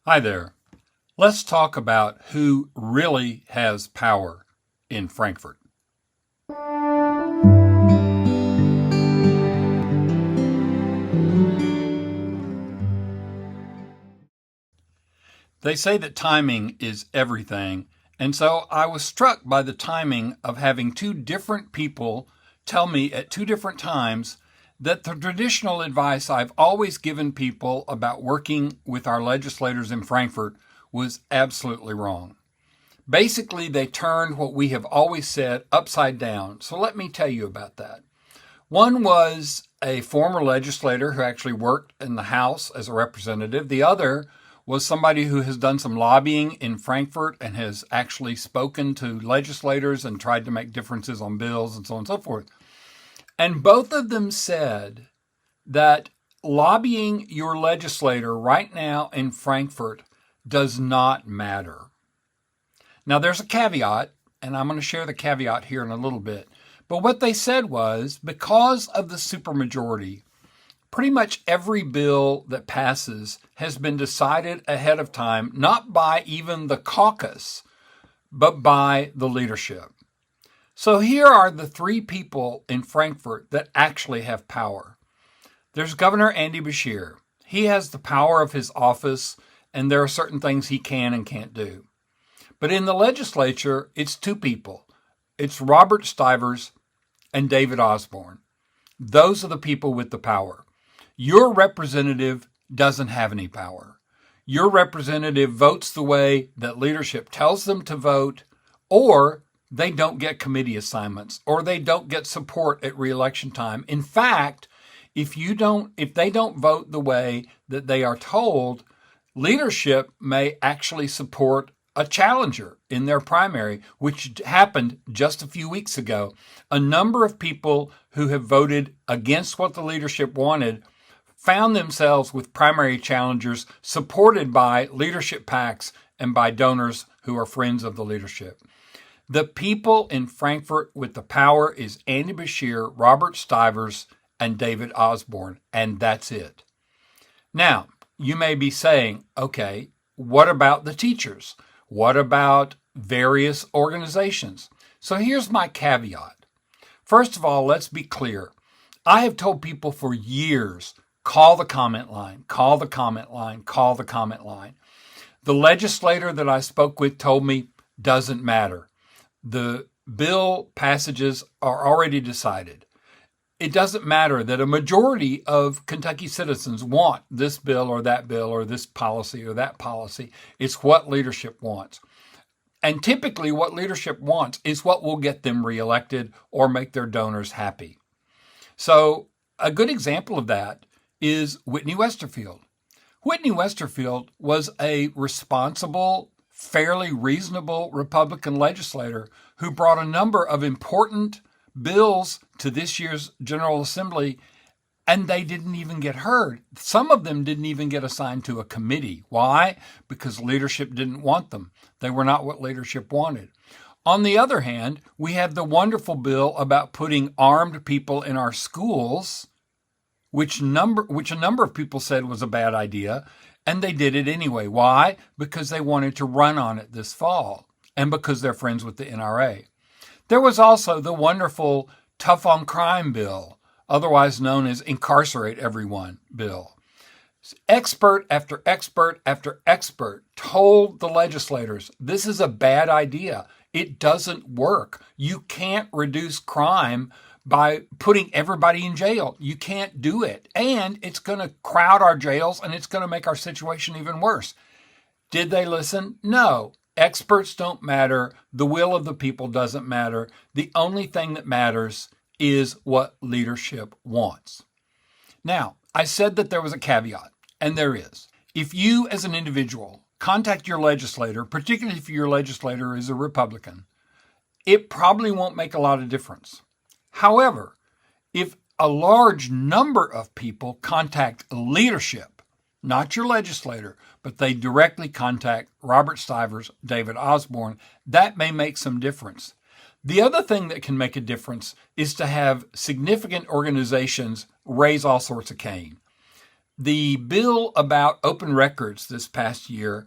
Hi there. Let's talk about who really has power in Frankfort. They say that timing is everything, and so I was struck by the timing of having two different people tell me at two different times that the traditional advice I've always given people about working with our legislators in Frankfort was absolutely wrong. Basically, they turned what we have always said upside down. So let me tell you about that. One was a former legislator who actually worked in the House as a representative. The other was somebody who has done some lobbying in Frankfort and has actually spoken to legislators and tried to make differences on bills and so on and so forth. And both of them said that lobbying your legislator right now in Frankfort does not matter. Now, there's a caveat, and I'm going to share the caveat here in a little bit. But what they said was because of the supermajority, pretty much every bill that passes has been decided ahead of time, not by even the caucus, but by the leadership. So here are the three people in Frankfort that actually have power. There's Governor Andy Beshear. He has the power of his office, and there are certain things he can and can't do. But in the legislature, it's two people. It's Robert Stivers and David Osborne. Those are the people with the power. Your representative doesn't have any power. Your representative votes the way that leadership tells them to vote, or they don't get committee assignments, or they don't get support at re-election time. In fact, if they don't vote the way that they are told, leadership may actually support a challenger in their primary, which happened just a few weeks ago. A number of people who have voted against what the leadership wanted found themselves with primary challengers supported by leadership PACs and by donors who are friends of the leadership. The people in Frankfort with the power is Andy Beshear, Robert Stivers, and David Osborne, and that's it. Now, you may be saying, okay, what about the teachers? What about various organizations? So here's my caveat. First of all, let's be clear. I have told people for years, call the comment line, call the comment line, call the comment line. The legislator that I spoke with told me, doesn't matter. The bill passages are already decided. It doesn't matter that a majority of Kentucky citizens want this bill or this policy or that policy. It's what leadership wants. And typically what leadership wants is what will get them reelected or make their donors happy. So a good example of that is Whitney Westerfield. Whitney Westerfield was a responsible, fairly reasonable Republican legislator who brought a number of important bills to this year's General Assembly, and they didn't even get heard. Some of them didn't even get assigned to a committee. Why? Because leadership didn't want them. They were not what leadership wanted. On the other hand, we had the wonderful bill about putting armed people in our schools, which a number of people said was a bad idea, and they did it anyway. Why? Because they wanted to run on it this fall, and because they're friends with the NRA. There was also the wonderful Tough on Crime bill, otherwise known as Incarcerate Everyone bill. Expert after expert after expert told the legislators, this is a bad idea. It doesn't work. You can't reduce crime by putting everybody in jail. You can't do it. And it's going to crowd our jails and it's going to make our situation even worse. Did they listen? No. Experts don't matter. The will of the people doesn't matter. The only thing that matters is what leadership wants. Now, I said that there was a caveat, and there is. If you as an individual contact your legislator, particularly if your legislator is a Republican, it probably won't make a lot of difference. However, if a large number of people contact leadership, not your legislator, but they directly contact Robert Stivers, David Osborne, that may make some difference. The other thing that can make a difference is to have significant organizations raise all sorts of cane. The bill about open records this past year,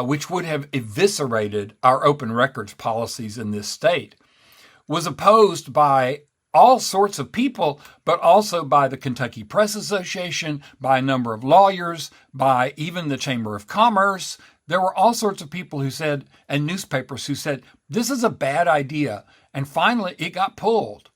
which would have eviscerated our open records policies in this state, was opposed by all sorts of people, but also by the Kentucky Press Association, by a number of lawyers, by even the Chamber of Commerce. There were all sorts of people who said, and newspapers who said, this is a bad idea. And finally, it got pulled.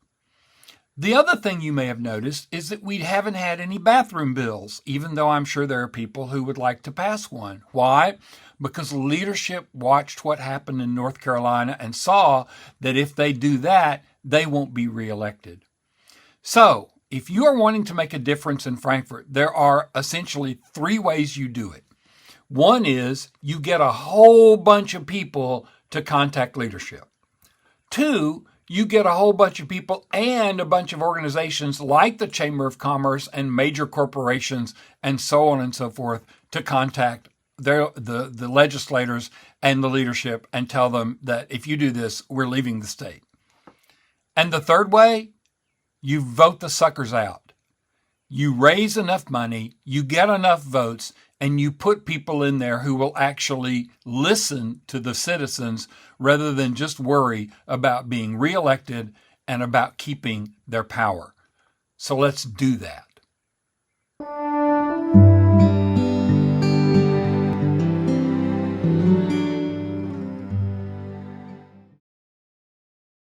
The other thing you may have noticed is that we haven't had any bathroom bills, even though I'm sure there are people who would like to pass one. Why? Because leadership watched what happened in North Carolina and saw that if they do that, they won't be reelected. So, if you are wanting to make a difference in Frankfort, there are essentially three ways you do it. One is you get a whole bunch of people to contact leadership. Two, you get a whole bunch of people and a bunch of organizations like the Chamber of Commerce and major corporations and so on and so forth to contact the legislators and the leadership and tell them that if you do this, we're leaving the state. And the third way, you vote the suckers out. You raise enough money, you get enough votes, and you put people in there who will actually listen to the citizens rather than just worry about being reelected and about keeping their power. So let's do that.